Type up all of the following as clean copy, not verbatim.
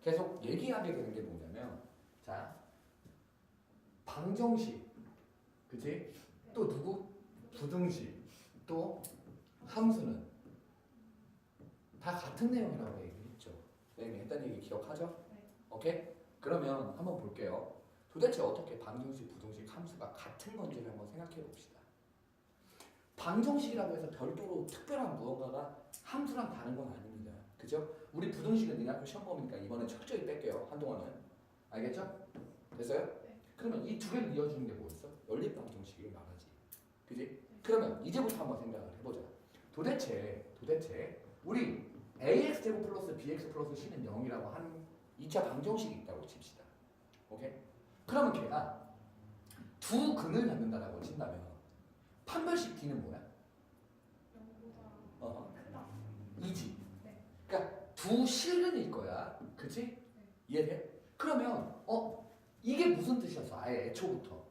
계속 얘기하게 되는 게 뭐냐면 자 방정식 그치? 또 누구? 부등식 또 함수는 다 같은 내용이라고 얘기했죠. 선생님이 했던 얘기 기억하죠? 네. 오케이? 그러면 한번 볼게요. 도대체 어떻게 방정식, 부등식, 함수가 같은 건지를 한번 생각해 봅시다. 방정식이라고 해서 별도로 특별한 무언가가 함수랑 다른 건 아닙니다. 그죠? 우리 부등식은 니네 시험 보니까 이번에 철저히 뺄게요. 한동안은. 알겠죠? 됐어요? 네. 그러면 이 두 개를 이어주는 게 뭐였어? 연립 방정식을 말하지. 그지? 그러면 이제부터 한번 생각을 해보자. 도대체 우리 ax제곱 플러스 bx 플러스 c는 0이라고 하는 2차 방정식이 있다고 칩시다. 오케이? 그러면 걔가 두 근을 갖는다라고 친다면 판별식 d는 뭐야? 0보다 크다. 2지. 네. 그러니까 두 실근일 거야. 그치? 네. 이해돼? 그러면 이게 무슨 뜻이었어? 아예 애초부터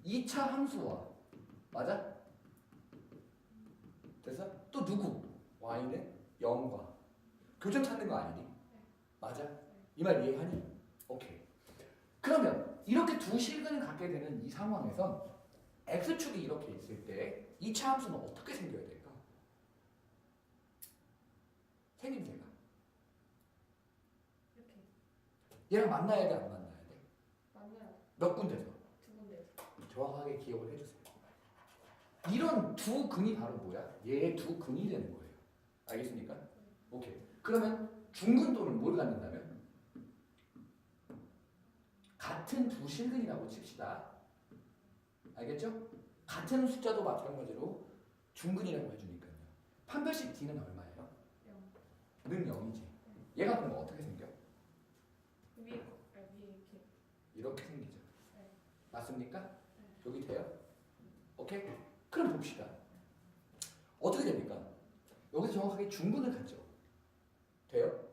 2차 함수와 맞아? 됐어? 또 누구? y는 0과 교점 찾는 거 아니니? 맞아? 이 말 이해하니? 오케이. 그러면 이렇게 두 실근을 갖게 되는 이 상황에선 x축이 이렇게 있을 때 2차 함수는 어떻게 생겨야 될까? 생김새가 이렇게 얘랑 만나야 돼, 안 만나야 돼? 만나요. 몇 군데서? 두 군데서. 정확하게 기억을 해주세요. 이런 두 근이 바로 뭐야? 얘의 두 근이 되는 거예요. 알겠습니까? 오케이. 그러면 중근도는 뭘 갖는다면? 같은 두 실근이라고 칩시다. 알겠죠? 같은 숫자도 마찬가지로 중근이라고 해주니까요. 판별식 d는 얼마예요? 0. 는 0이지. 얘가 그럼 어떻게 생겨? 위에 이렇게. 이렇게 생기죠. 네. 맞습니까? 여기 돼요? 오케이? 그럼 봅시다. 어떻게 됩니까? 여기서 정확하게 중근을 갖죠. 돼요?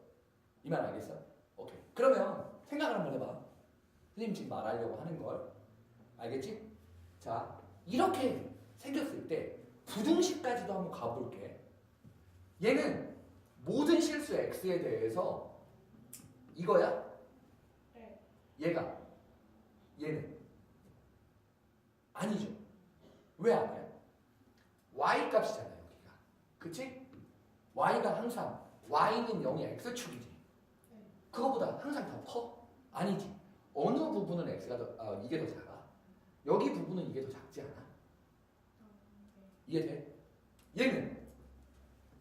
이 말 알겠어? 오케이. 그러면 생각을 한번 해봐. 선생님 지금 말하려고 하는 걸. 알겠지? 자, 이렇게 생겼을 때 부등식까지도 한번 가볼게. 얘는 모든 실수 x에 대해서 이거야? 네. 얘는 아니죠. 왜 아니야? y 값이잖아 여기가. 그치? y가 항상 y는 0이 x축이지. 네. 그거보다 항상 더 커? 아니지. 어느 부분은 x가 더 이게 더 작아? 여기 부분은 이게 더 작지 않아? 네. 이해돼? 얘는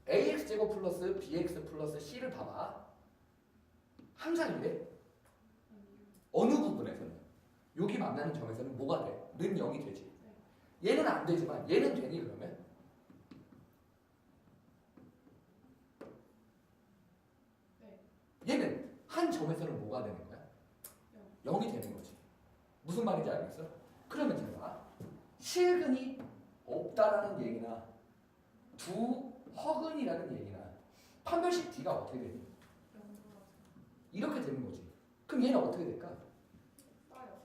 ax제곱 플러스 bx 플러스 c를 봐봐. 항상 이래? 아니요. 어느 부분에서는 여기 만나는 점에서는 뭐가 돼? 는 0이 되지. 네. 얘는 안 되지만 얘는 되니 그러면? 네. 얘는 한 점에서는 뭐가 되는 거야? 0이 되는 거지. 무슨 말인지 알겠어? 그러면 제가 실근이 없다라는 얘기나 두 허근이라는 얘기나 판별식 d가 어떻게 되니? 0보다 이렇게 되는 거지. 그럼 얘는 어떻게 될까? 따요.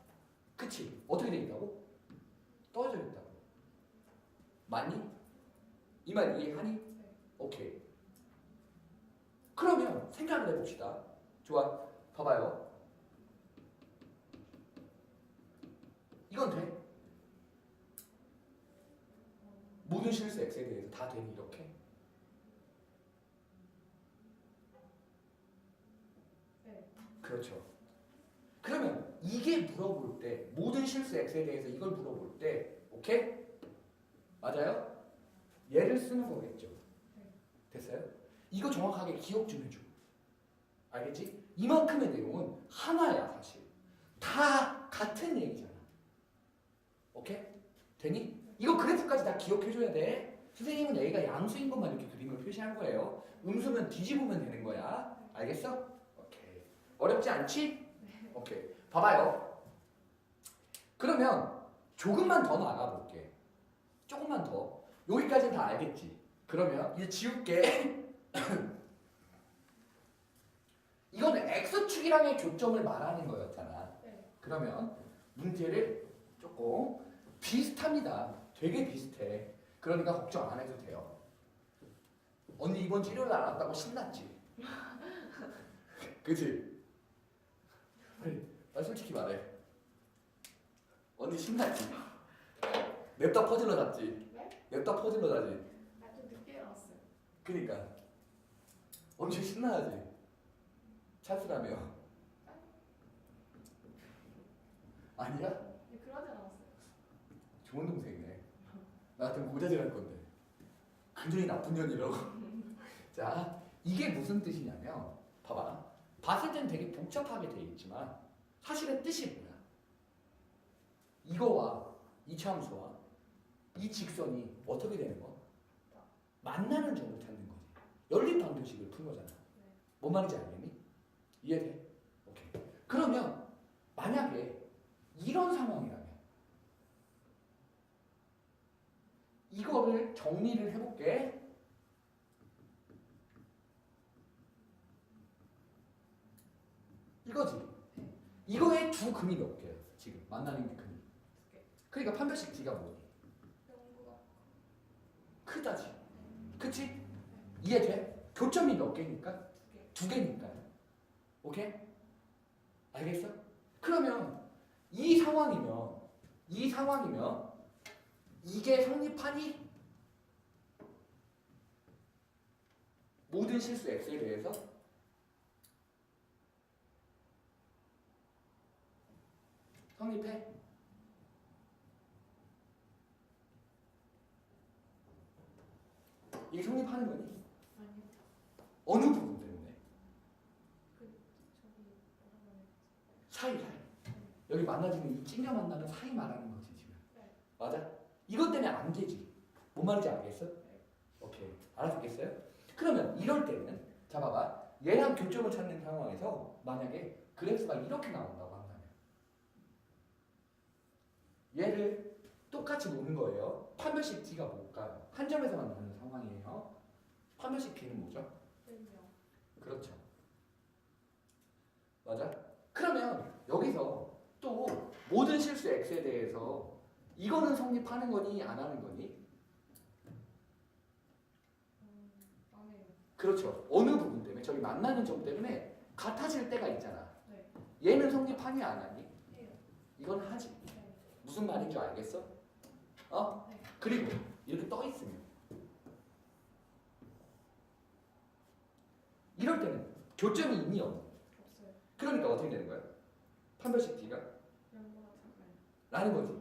그치? 어떻게 돼 있다고? 떨어져 있다고. 맞니? 이 말 이해하니? 네. 오케이. 그러면 생각을 해봅시다. 좋아. 봐봐요. 이건 돼? 모든 실수 x에 대해서 다 되니 이렇게? 네. 그렇죠. 그러면 이게 물어볼 때 모든 실수 x에 대해서 이걸 물어볼 때 오케이? 맞아요? 얘를 쓰는 거겠죠. 네. 됐어요? 이거 정확하게 기억 좀 해줘. 알겠지? 이만큼의 내용은 하나야 사실. 다 같은 얘기잖아. 오케이? 되니? 이거 그래프까지 다 기억해줘야 돼. 선생님은 여기가 양수인 것만 이렇게 그림을 표시한 거예요. 음수면 뒤집으면 되는 거야. 알겠어? 오케이. 어렵지 않지? 오케이. 봐봐요. 그러면 조금만 더 나가볼게. 조금만 더. 여기까지는 다 알겠지? 그러면 이제 지울게. 이거는 x축이랑의 교점을 말하는 거였잖아. 네. 그러면 문제를 조금 비슷합니다. 되게 비슷해. 그러니까 걱정 안 해도 돼요. 언니 이번 주 일요일 안 왔다고 신났지? 그치? 나 솔직히 말해. 언니 신나지? 냅다 퍼즐러 잤지? 네? 냅다 퍼즐러 자지? 아, 좀 늦게 일어났어요. 그니까 엄청 신나하지? 찬스라며. 아니야? 네, 그러진 않았어요. 좋은 동생이네. 나 같으면 고자질할 건데. 굉장히 나쁜 년이라고. 자, 이게 무슨 뜻이냐면 봐봐. 봤을 땐 되게 복잡하게 돼 있지만 사실은 뜻이 뭐야? 이거와 이 참수와 이 직선이 어떻게 되는 거? 만나는 점을 찾는 거지. 연립방정식을 푼 거잖아. 뭔 말인지 알겠니? 이해돼? 오케이. 그러면 만약에 이런 상황이라면 이거를 정리를 해볼게. 이거지. 이거의 두 근이 몇 개야? 지금 만나는 게 근이. 그러니까 판별식 D가 뭐니? 영구가 크다지. 그치? 이해돼? 교점이 몇 개니까? 두 개. 두 개니까. 오케이? 알겠어? 그러면 이 상황이면 이게 성립하니? 모든 실수 X에 대해서 성립해? 이게 성립하는 거니? 아니요. 어느 부분 때문에? 저기 뭐라고 해야 되지? 사이. 여기 만나지는 이 찡겨 만나는 사이 말하는 거지 지금. 네. 맞아? 이것 때문에 안 되지. 뭔 말인지 알겠어? 오케이. 알아듣겠어요? 그러면 이럴 때는 자 봐봐. 얘랑 교점을 찾는 상황에서 만약에 그래프가 이렇게 나온다고 한다면 얘를 똑같이 놓는 거예요. 판별식 D가 뭘까요? 한 점에서 만나는 상황이에요. 판별식 B는 뭐죠? 네. 그렇죠. 맞아? 그러면 여기서 또 모든 실수 X에 대해서 이거는 성립하는 거니 안 하는 거니? 안 해요. 그렇죠. 어느 부분 때문에? 저기 만나는 점 때문에 같아질 때가 있잖아. 네. 얘는 성립하니 안 하니? 해요. 이건 하지. 네. 무슨 말인 줄 알겠어? 어? 네. 그리고 이렇게 떠 있으면 이럴 때는 교점이 있니 없니? 없어요. 그러니까 어떻게 되는 거야? 판별식 D가 영구가 작아요. 라는 거지.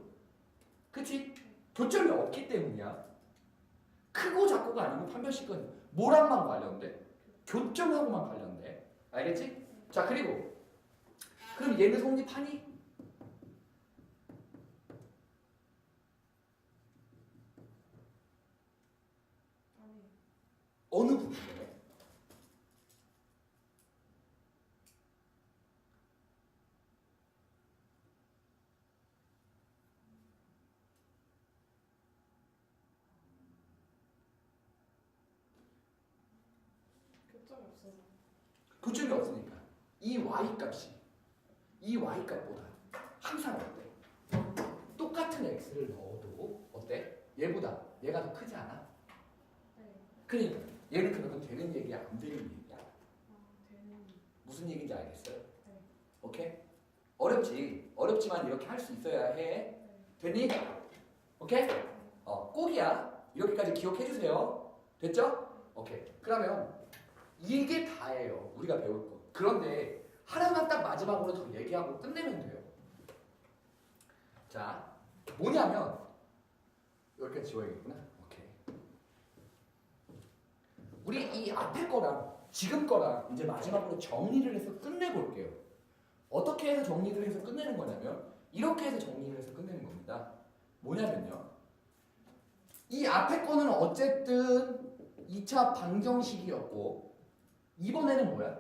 그치? 교점이 없기 때문이야. 크고 작고가 아니고 판별식은 뭐랑만 관련돼? 교점하고만 관련돼. 알겠지? 자 그리고 그럼 얘는 성립하니? 안 해요. 어느 부분에? 교점이 없어서. 교점이 없으니까 이 y 값보다 항상 어때? 똑같은 x를 넣어도 어때? 얘보다 얘가 더 크지 않아? 네. 그러니까 얘는 그러면 되는 얘기야 안 되는 얘기야? 되는. 무슨 얘기인지 알겠어요? 네. 오케이? 어렵지. 어렵지만 이렇게 할 수 있어야 해. 네. 됐니? 오케이? 꼭이야. 이렇게까지 기억해 주세요. 됐죠? 오케이. 그러면 이게 다예요. 우리가 배울 거. 그런데 하나만 딱 마지막으로 더 얘기하고 끝내면 돼요. 자, 뭐냐면 여기까지 지워야겠구나. 오케이. 우리 이 앞에 거랑 지금 거랑 이제 마지막으로 정리를 해서 끝내볼게요. 어떻게 해서 정리를 해서 끝내는 거냐면 이렇게 해서 정리를 해서 끝내는 겁니다. 뭐냐면요. 이 앞에 거는 어쨌든 2차 방정식이었고 이번에는 뭐야?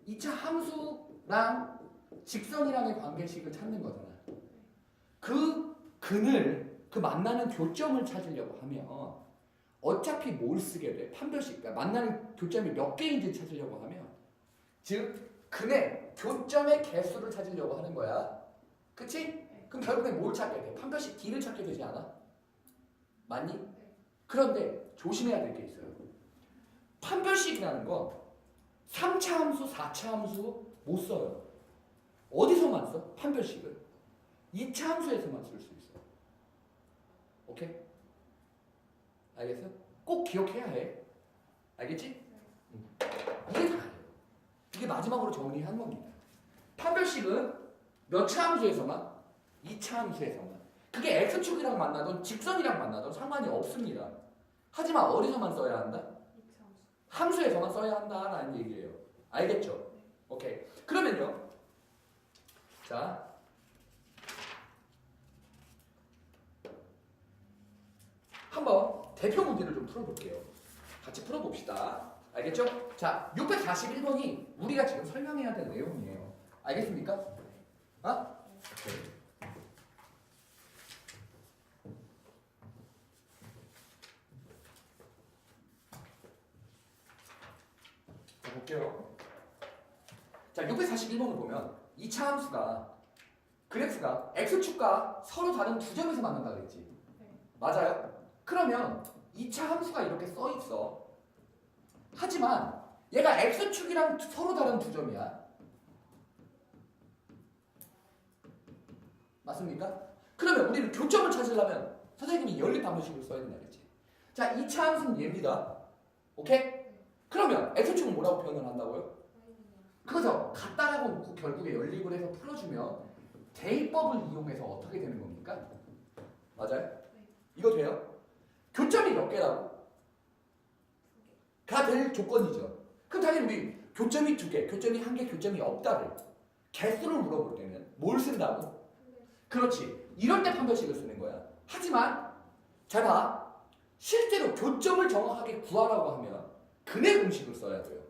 2차 함수랑 직선이랑의 관계식을 찾는 거잖아. 그 근을 그 만나는 교점을 찾으려고 하면 어차피 뭘 쓰게 돼? 판별식. 그러니까 만나는 교점이 몇 개인지 찾으려고 하면 즉 근의 교점의 개수를 찾으려고 하는 거야. 그치? 그럼 결국엔 뭘 찾게 돼? 판별식 D를 찾게 되지 않아? 맞니? 그런데 조심해야 될 게 있어요. 판별식이라는 건 3차 함수, 4차 함수 못 써요. 어디서만 써? 판별식을. 2차 함수에서만 쓸 수 있어. 오케이? 알겠어? 꼭 기억해야 해. 알겠지? 이게 다예요. 이게 마지막으로 정리한 겁니다. 판별식은 몇 차 함수에서만? 2차 함수에서만. 그게 x축이랑 만나든 직선이랑 만나든 상관이 없습니다. 하지만 어디서만 써야 한다? 2차 함수. 함수에서만 써야 한다라는 얘기예요. 알겠죠? 오케이. 그러면요. 자, 한번 대표 문제를 좀 풀어볼게요. 같이 풀어봅시다. 알겠죠? 자, 641번이 우리가 지금 설명해야 될 내용이에요. 알겠습니까? 어? 오케이. 자, 볼게요. 자, 641번을 보면 2차 함수가 그래프가 x축과 서로 다른 두 점에서 만난다 그랬지. 맞아요? 그러면 2차 함수가 이렇게 써 있어. 하지만 얘가 x축이랑 서로 다른 두 점이야. 맞습니까? 그러면 우리는 교점을 찾으려면 선생님이 연립 방정식을 써야 된다 그랬지. 자, 2차 함수는 얘입니다. 오케이? 그러면 x축은 뭐라고 표현을 한다고요? 그래서 같다라고 놓고 결국에 연립을 해서 풀어주면 대입법을 이용해서 어떻게 되는 겁니까? 맞아요? 이거 돼요? 교점이 몇 개라고? 가 될 조건이죠. 그럼 당연히 우리 교점이 2개, 교점이 1개, 교점이 없다를 개수를 물어볼 때는 뭘 쓴다고? 그렇지. 이럴 때 판별식을 쓰는 거야. 하지만 잘 봐. 실제로 교점을 정확하게 구하라고 하면 근해 공식을 써야 돼요.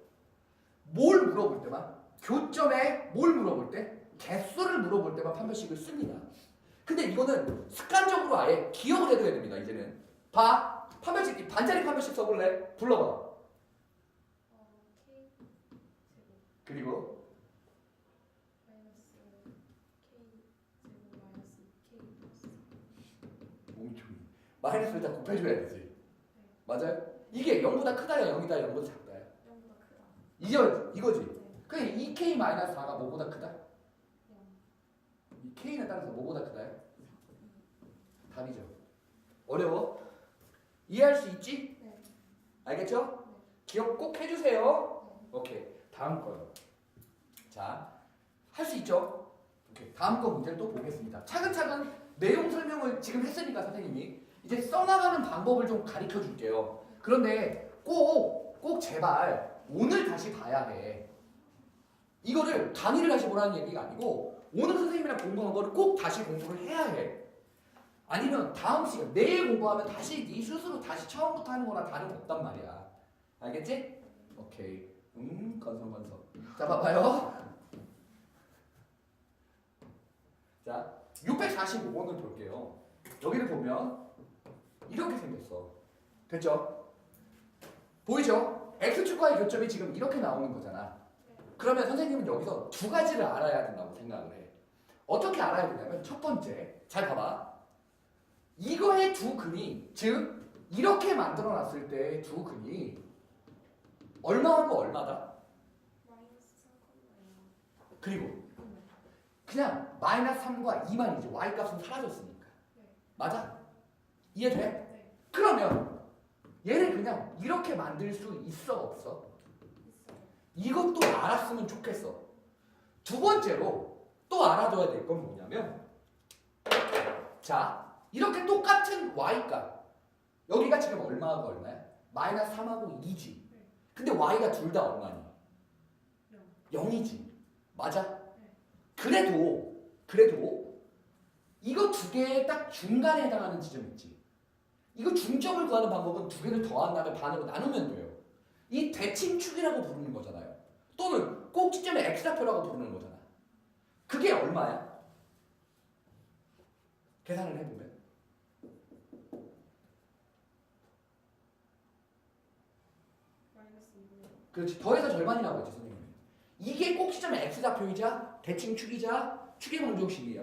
뭘 물어볼 때만? 교점에 뭘 물어볼 때? 개수를 물어볼 때만 판별식을 씁니다. 근데 이거는 습관적으로 아예 기억을 해둬야 됩니다. 이제는 봐. 판별식, 반자리 판별식 써볼래? 불러봐. K 제곱 그리고 마이너스 K 제곱 마이너스 K 플러스 뭉쳐이 마이너스를 다 곱해줘야 되지. 맞아요? 이게 0보다 크다야 0이다 0보다 작다야? 0보다 크다. 이거지. 네. 그래 2k-4가 뭐보다 크다? 0. 이 k에 따라서 뭐보다 크다요? 답이죠. 어려워? 이해할 수 있지? 네. 알겠죠? 네. 기억 꼭 해주세요. 오케이. 다음 거요. 자, 할 수 있죠? 오케이. 다음 거 문제를 또 보겠습니다. 차근차근 내용 설명을 지금 했으니까 선생님이 이제 써나가는 방법을 좀 가르쳐 줄게요. 그런데 꼭 제발 오늘 다시 봐야 해. 이거를 강의를 다시 보라는 얘기가 아니고 오늘 선생님이랑 공부한 거를 꼭 다시 공부를 해야 해. 아니면 다음 시간 내일 공부하면 다시 네 스스로 다시 처음부터 하는 거랑 다름없단 말이야. 알겠지? 오케이. 건성. 자, 봐봐요. 자, 645번을 볼게요. 여기를 보면 이렇게 생겼어. 됐죠? 보이죠? x축과의 교점이 지금 이렇게 나오는 거잖아. 그러면 선생님은 여기서 두 가지를 알아야 된다고 생각을 해. 어떻게 알아야 되냐면 첫 번째, 잘 봐봐. 이거의 두 근이, 즉 이렇게 만들어놨을 때의 두 근이 얼마하고 얼마다? 마이너스 3,0. 그리고 그냥 마이너스 3과 2만이지. y값은 사라졌으니까. 네. 맞아? 이해돼? 네. 그러면 얘를 그냥 이렇게 만들 수 있어 없어? 있어요. 이것도 알았으면 좋겠어. 두 번째로 또 알아둬야 될 건 뭐냐면 자, 이렇게 똑같은 y값 여기가 지금 얼마하고 얼마야? 마이너스 3하고 2지. 근데 y가 둘 다 얼마니? 0이지. 맞아? 그래도 이거 두 개의 딱 중간에 해당하는 지점 있지. 이거 중점을 구하는 방법은 두 개를 더한 다음에 반으로 나누면 돼요. 이 대칭축이라고 부르는 거잖아요. 또는 꼭지점의 x좌표라고 부르는 거잖아. 그게 얼마야? 계산을 해보면 마이너스 2분의 그렇지. 더해서 절반이라고 했지 선생님이. 이게 꼭지점의 x좌표이자 대칭축이자 축의 방정식이야.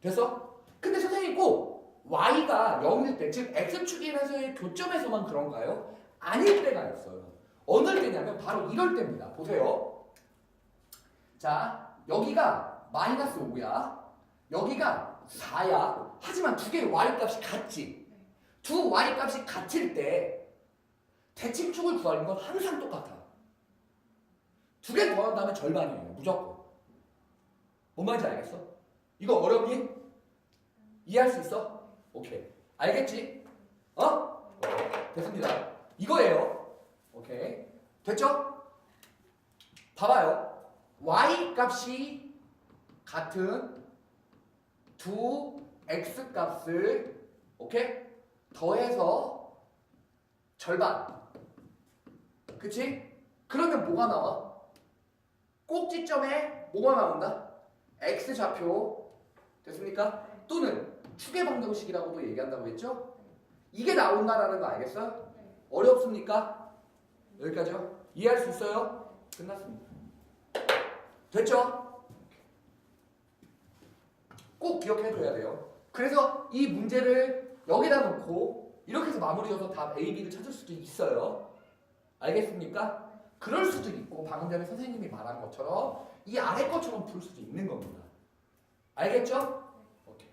됐어? 근데 선생님 꼭 y가 0일 때, 즉 x축이라서의 교점에서만 그런가요? 아닐 때가 있어요. 어느 때냐면 바로 이럴 때입니다. 보세요. 자, 여기가 마이너스 5야. 여기가 4야. 하지만 두 개의 y값이 같지. 두 y값이 같을 때 대칭축을 구하는 건 항상 똑같아. 두 개 더한 다음에 절반이에요. 무조건. 뭔 말인지 알겠어? 이거 어렵니? 이해할 수 있어? 오케이. 알겠지? 어? 됐습니다. 이거예요. 오케이. 됐죠? 봐봐요. y 값이 같은 두 x 값을 오케이? 더해서 절반. 그치? 그러면 뭐가 나와? 꼭지점에 뭐가 나온다? x 좌표. 됐습니까? 또는 추계 방정식이라고도 얘기한다고 했죠? 이게 나온다라는 거 알겠어요? 어렵습니까? 여기까지요? 이해할 수 있어요? 끝났습니다. 됐죠? 꼭 기억해줘야 돼요. 그래서 이 문제를 여기다 놓고 이렇게 해서 마무리 져서 답 A, B를 찾을 수도 있어요. 알겠습니까? 그럴 수도 있고 방금 전에 선생님이 말한 것처럼 이 아래 것처럼 풀 수도 있는 겁니다. 알겠죠? 오케이.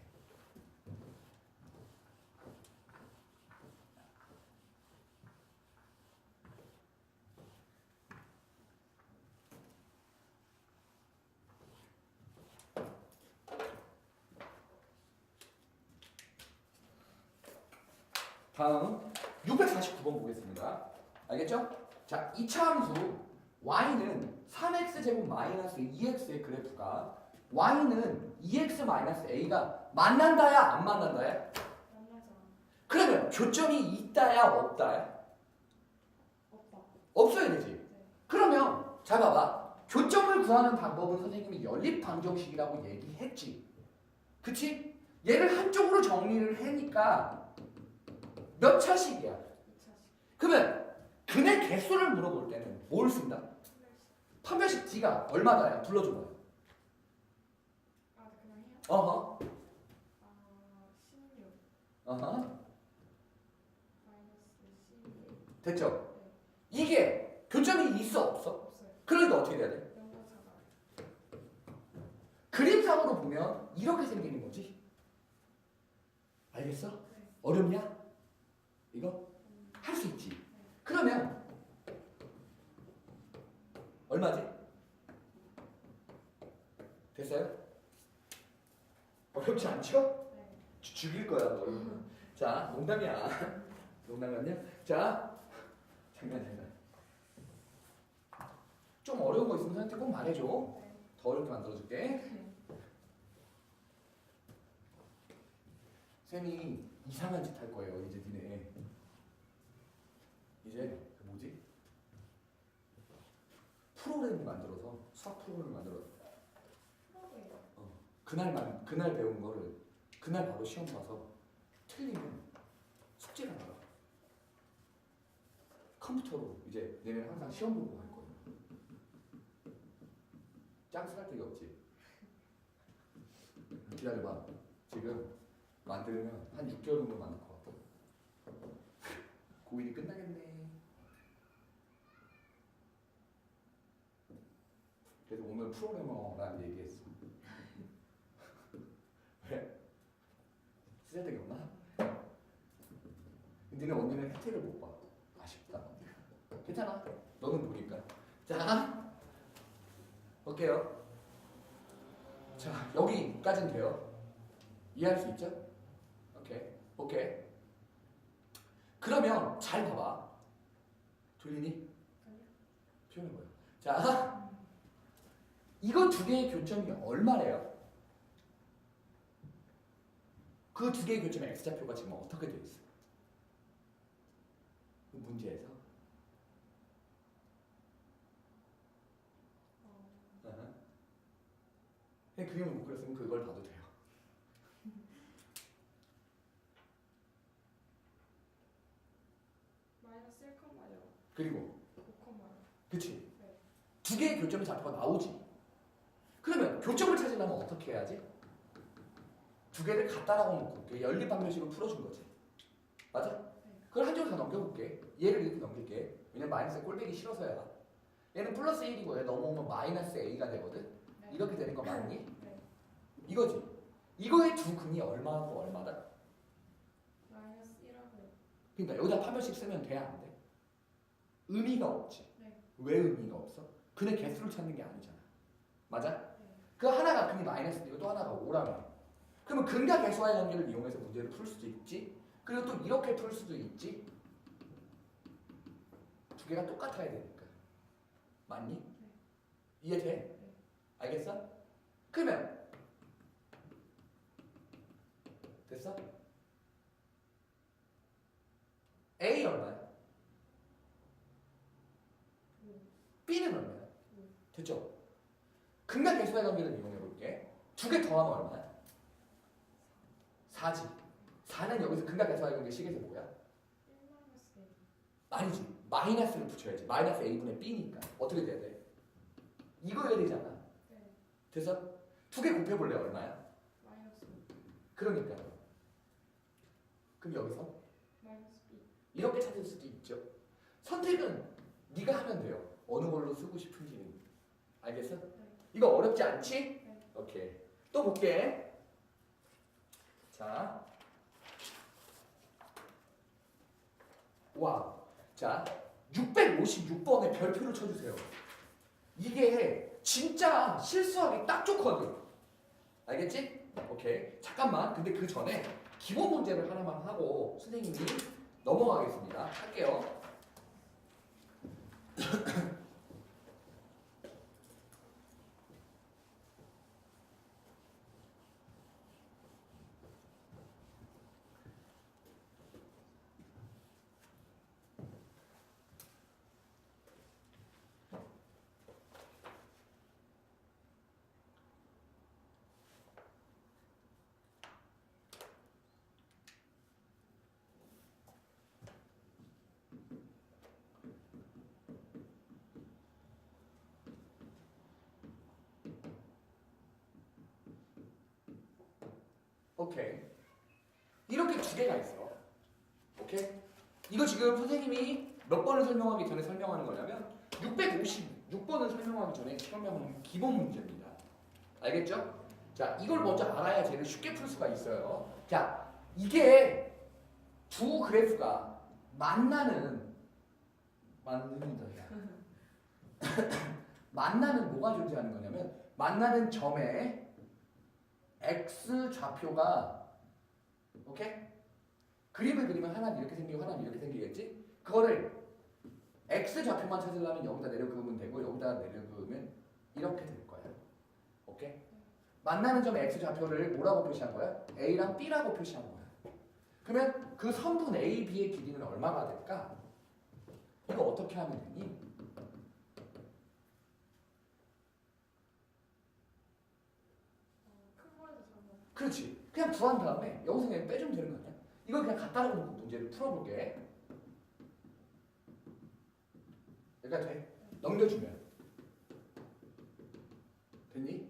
다음 649번 보겠습니다. 알겠죠? 자, 이차 함수 y는 3x제곱 마이너스 2x의 그래프가 y는 2x 마이너스 a가 만난다야 안 만난다야? 만나자. 그러면 교점이 있다야 없다야? 없다. 없어야 되지. 네. 그러면 잘 봐봐. 교점을 구하는 방법은 선생님이 연립 방정식이라고 얘기했지. 그치? 얘를 한쪽으로 정리를 해니까 몇 차식이야? 2차식. 그러면 근의 개수를 물어볼 때는 뭘 쓴다? 판별식 D가 얼마다야? 불러줘봐요. 아, 그냥 해요? 어허. 16 어허. 마이너스 12. 됐죠? 네. 이게 교점이 있어 없어? 없어요. 그러니까 어떻게 돼야 돼? 영어 작아요. 그림상으로 보면 이렇게 생기는 거지. 알겠어? 네. 어렵냐? 이거? 할 수 있지. 그러면 얼마지? 됐어요? 어렵지 않죠? 네. 죽일 거야 너. 자, 농담이야. 농담이야. 자, 잠깐. 좀 어려운 거 있으면 선생님한테 꼭 말해줘. 네. 더 어렵게 만들어줄게. 쌤이 이상한 짓 할 거예요. 이제 니네. 이제 그 뭐지? 프로그램을 만들어서 수학 프로그램을 만들어서 프로그예요. 그날 배운 거를 그날 바로 시험 봐서 틀리면 숙제를 나가. 컴퓨터로 이제 얘네는 항상 시험 보고 할 거예요. 짱 쓸데가 없지. 기다려봐. 지금 만들면 한 6개월 정도 만들 것 같아. 고1이 끝나겠네. 그래서 오늘 프로그래머라는 얘기했어. 왜? 쓸데가 없나? 니네 언니는 혜택을 못 봐. 아쉽다. 괜찮아. 너는 보니까. 자, 볼게요. 자, 여기까지는 돼요. 이해할 수 있죠? 오케이. 그러면 잘 봐봐. 들리니? 아니요. 표현해봐요. 자, 이거 두 개의 교점이 얼마래요? 그 두 개의 교점의 x좌표가 지금 어떻게 되어 있어? 그 문제에서. 그냥 그림을 못 그렸으면 그걸 봐도 돼요. 마이너스 1,0. 그리고 5,0. 그치? 네. 두 개의 교점의 좌표가 나오지. 그러면 교점을 찾으려면 어떻게 해야지? 두 개를 갖다라고 놓고 연립 방정식을 풀어준 거지. 맞아? 네. 그걸 한 줄로 더 넘겨볼게. 얘를 이렇게 넘길게. 왜냐면 마이너스 꼴배기 싫어서야. 얘는 플러스 1이고 얘 넘어오면 마이너스 a가 되거든. 네. 이렇게 되는 거 맞니? 네. 이거지. 이거의 두 근이 얼마하고 얼마다? 마이너스 1하고. 그러니까 여기다 판별식 쓰면 돼, 안 돼? 의미가 없지. 네. 왜 의미가 없어? 근의 개수를 찾는 게 아니잖아. 맞아? 네. 그 하나가 근이 마이너스이고 또 하나가 5라며. 그러면 근과 개수와의 관계를 이용해서 문제를 풀 수도 있지. 그리고 또 이렇게 풀 수도 있지. 두 개가 똑같아야 되니까. 맞니? 네. 이해돼? 네. 알겠어? 그러면 됐어? A 얼마야? B는 얼마야? 됐죠? 근과 개수의 관계를 이용해 볼게. 두 개 더하면 얼마야? 4지. 4는 여기서 근과 개수의 관계 식에서 뭐야? 1 마이너스 A. 아니지. 마이너스를 붙여야지. 마이너스 A분의 B니까. 어떻게 돼야 돼? 이거 해야 되잖아. 네. 돼서 두 개 곱해볼래? 얼마야? 마이너스 5. 그러니까. 그럼 여기서 마이너스 B. 이렇게 찾을 수도 있죠. 선택은 네가 하면 돼요. 어느 걸로 쓰고 싶은지는. 알겠어? 네. 이거 어렵지 않지? 네. 오케이. 또 볼게. 자. 와. 자, 656번에 별표를 쳐주세요. 이게 진짜 실수하기 딱 좋거든. 알겠지? 오케이. 잠깐만. 근데 그 전에 기본 문제를 하나만 하고 선생님이 넘어가겠습니다. 할게요. 오케이. 이렇게 두 개가 있어. 오케이? 이거 지금 선생님이 몇 번을 설명하기 전에 설명하는 거냐면 656번을 설명하기 전에 설명하는 기본 문제입니다. 알겠죠? 자, 이걸 먼저 알아야 쟤를 쉽게 풀 수가 있어요. 자, 이게 두 그래프가 만나는 만나는 뭐가 존재하는 거냐면 만나는 점에 x 좌표가 오케이? 그림을 그리면 하나는 이렇게 생기고 하나는 이렇게 생기겠지? 그거를 x 좌표만 찾으려면 여기다 내려 그으면 되고 여기다 내려 그으면 이렇게 될 거야. 오케이? 만나는 점 x 좌표를 뭐라고 표시한 거야? a랑 b라고 표시한 거야. 그러면 그 선분 a, b의 길이는 얼마가 될까? 이거 어떻게 하면 되니? 큰 거에서 잡아. 그렇지. 그냥 구한 다음에 여기서 그냥 빼주면 되는 거 아니야? 이걸 그냥 갖다 놓고 문제를 풀어볼게. 여기가 돼. 넘겨주면. 됐니?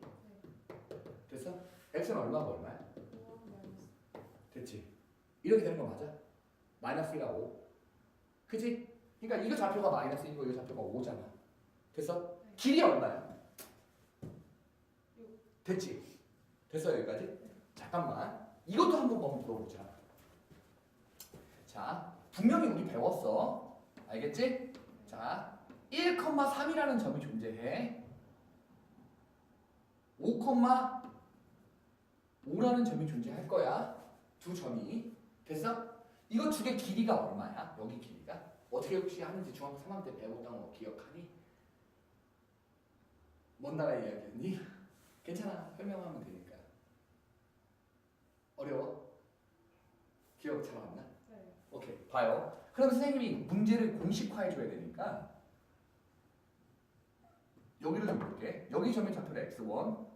됐어? x는 얼마가 얼마야? 5 마이너스. 됐지? 이렇게 되는 거 맞아? 마이너스 1하고 5. 그치? 그러니까 이거 좌표가 마이너스 1이고 이거 좌표가 5잖아. 됐어? 네. 길이 얼마야? 6. 됐지? 됐어 여기까지? 잠깐만. 이것도 한번 물어보자. 자, 분명히 우리 배웠어. 알겠지? 자, 1,3이라는 점이 존재해. 5,5라는 점이 존재할 거야. 두 점이. 됐어? 이거 두 개 길이가 얼마야? 여기 길이가? 어떻게 혹시 하는지 중학교 3학년 때 배웠던 거 기억하니? 먼 나라 이야기였니? 괜찮아. 설명하면 되니까. 어려워? 기억 잘 안 나? 네. 오케이. 봐요. 그럼 선생님이 문제를 공식화해 줘야 되니까 여기를 좀 볼게. 여기 점의 좌표를 x1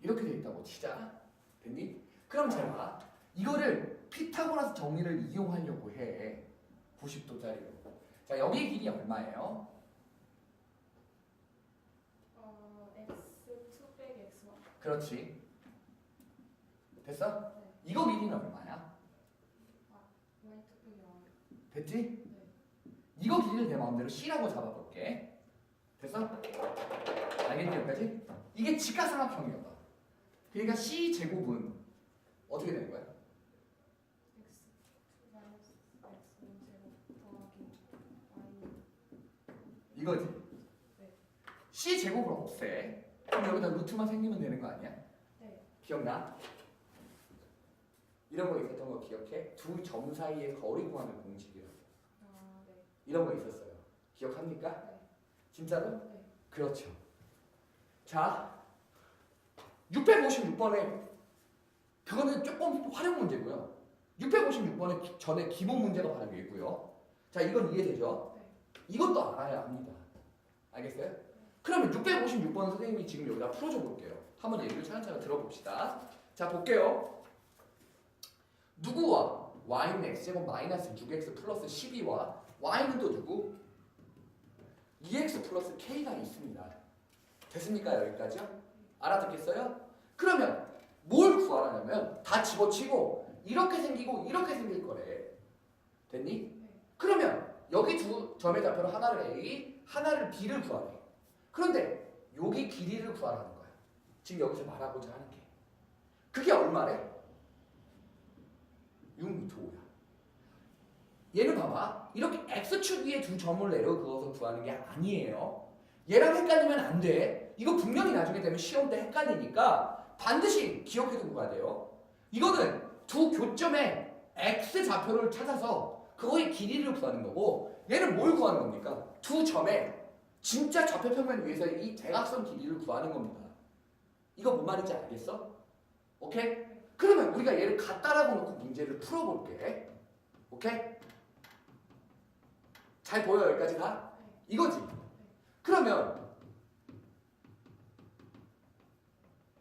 이렇게 돼 있다고 치자. 됐니? 그럼 잘 봐. 이거를 피타고라스 정리를 이용하려고 해. 90도짜리로. 자, 여기의 길이 얼마예요? x2 빼기 x1. 그렇지. 됐어? 네. 이거 길이는 얼마야? y 됐지? 네. 이거 길이를 내 마음대로 C라고 잡아볼게. 됐어? 알겠니 여기까지? 이게 직각삼각형이야. 그러니까 C 제곱은 어떻게 되는 거야? x 마이너스 x 제곱 더하기 y. 이거지? 네. C 제곱을 없애. 그럼 여기다 루트만 생기면 되는 거 아니야? 네. 기억나? 이런 거 있었던 거 기억해? 두 점 사이의 거리 구하는 공식이라고. 아, 네. 이런 거 있었어요. 기억합니까? 네. 진짜로? 네. 그렇죠. 자, 656번에 그거는 조금 활용 문제고요. 656번에 전에 기본 문제가 바로 여기 있고요. 자, 이건 이해되죠? 네. 이것도 알아야 합니다. 알겠어요? 그러면 656번 선생님이 지금 여기다 풀어줘 볼게요. 한번 얘기를 차근차근 들어봅시다. 자, 볼게요. 누구와 y는 x제곱 마이너스 6x 플러스 12와 y는 또 누구? 2x 플러스 k가 있습니다. 됐습니까? 여기까지요? 알아듣겠어요? 그러면 뭘 구하라냐면 다 집어치고 이렇게 생기고 이렇게 생길 거래. 됐니? 네. 그러면 여기 두 점의 좌표를 하나를 A, 하나를 B를 구하래. 그런데 여기 길이를 구하라는 거야. 지금 여기서 말하고자 하는 게. 그게 얼마래? 6m5야. 얘는 봐봐. 이렇게 x축 위에 두 점을 내려 그어서 구하는 게 아니에요. 얘랑 헷갈리면 안 돼. 이거 분명히 나중에 되면 시험 때 헷갈리니까 반드시 기억해 두고 가야 돼요. 이거는 두 교점의 x 좌표를 찾아서 그거의 길이를 구하는 거고 얘는 뭘 구하는 겁니까? 두 점의 진짜 좌표평면 위에서 이 대각선 길이를 구하는 겁니다. 이거 뭔 말인지 알겠어? 오케이? 그러면 우리가 얘를 같다라고 놓고 문제를 풀어볼게. 오케이? 잘 보여 여기까지 다? 이거지? 그러면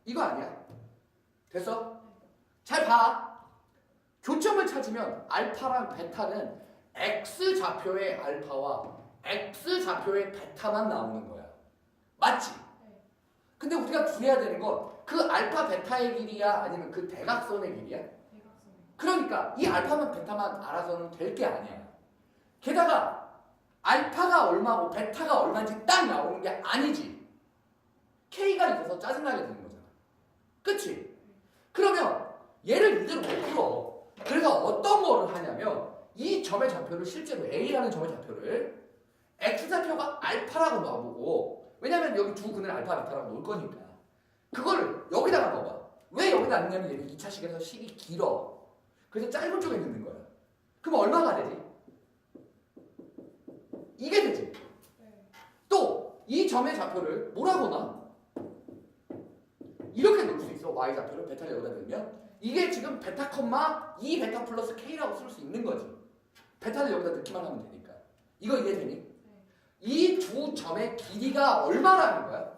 이거 아니야? 됐어? 잘 봐. 교점을 찾으면 알파랑 베타는 x 좌표의 알파와 x 좌표의 베타만 나오는 거야. 맞지? 네. 근데 우리가 구해야 되는 건 그 알파 베타의 길이야 아니면 그 대각선의 길이야? 대각선에. 그러니까 이 알파만 베타만 알아서는 될 게 아니야. 게다가 알파가 얼마고 베타가 얼마인지 딱 나오는 게 아니지. K가 있어서 짜증나게 되는 거잖아. 그치? 그러면 얘를 이대로 못 풀어. 그래서 어떤 거를 하냐면 이 점의 좌표를 실제로 A라는 점의 좌표를 X좌표가 알파라고 놔보고 왜냐면 여기 두 근을 알파 베타라고 놓을 거니까 그거를 여기다가 넣어봐. 왜 여기다 넣냐면 얘는 2차식에서 식이 길어. 그래서 짧은 쪽에 넣는 거야. 그럼 얼마가 되지? 이게 되지. 네. 또 이 점의 좌표를 뭐라고 놔? 이렇게 놓을 수 있어. Y 좌표를 베타를 여기다 넣으면 이게 지금 베타 컴마 2 베타 플러스 K라고 쓸 수 있는 거지. 베타를 여기다 넣기만 하면 되니까. 이거 이해되니? 네. 이 두 점의 길이가 얼마라는 거야?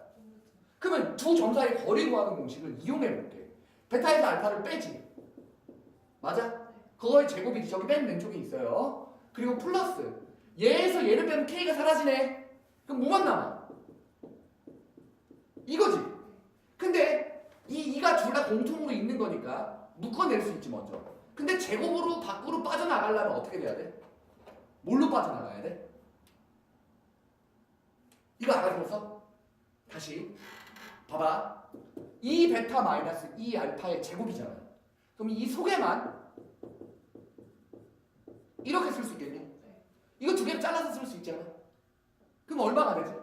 그러면 두 점 사이 거리 구하는 공식을 이용해 볼게. 베타에서 알파를 빼지. 맞아? 그거의 제곱이 저기 맨 왼쪽에 있어요. 그리고 플러스 얘에서 얘를 빼면 K가 사라지네. 그럼 뭐만 남아? 이거지. 근데 이가 둘 다 공통으로 있는 거니까 묶어낼 수 있지 먼저. 근데 제곱으로 밖으로 빠져나가려면 어떻게 돼야 돼? 뭘로 빠져나가야 돼? 이거 알아들었어? 다시 봐봐. 2 베타 마이너스 2 알파의 제곱이잖아. 그럼 이 속에만 이렇게 쓸 수 있겠니? 네. 이거 두 개를 잘라서 쓸 수 있잖아. 그럼 얼마가 되지?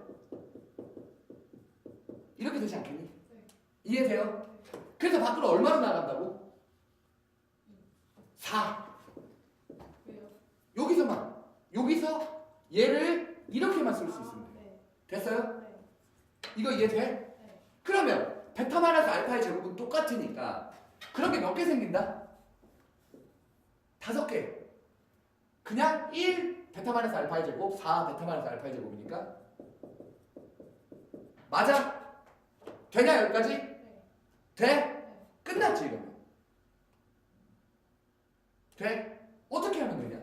이렇게 되지 않겠니? 네. 이해돼요? 그래서 밖으로 얼마로 나간다고? 4. 왜요? 여기서만. 여기서 얘를 이렇게만 쓸 수 있습니다. 네. 됐어요? 네. 이거 이해돼? 네. 그러면 베타 마이너스 알파의 제곱은 똑같으니까 그런 게 몇 개 생긴다? 5개. 그냥 1 베타 마이너스 알파의 제곱, 4 베타 마이너스 알파의 제곱이니까 맞아? 되냐 여기까지? 네. 돼? 네. 끝났지 이러면. 돼? 어떻게 하면 되냐?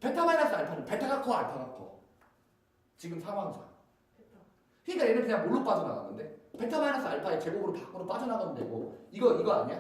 베타 마이너스 알파는 베타가 커 알파가 커? 지금 상황상. 베타. 그러니까 얘는 그냥 뭘로 빠져나가는데? 베타 마이너스 알파의 제곱으로 밖으로 빠져나가면 되고 이거 아니야?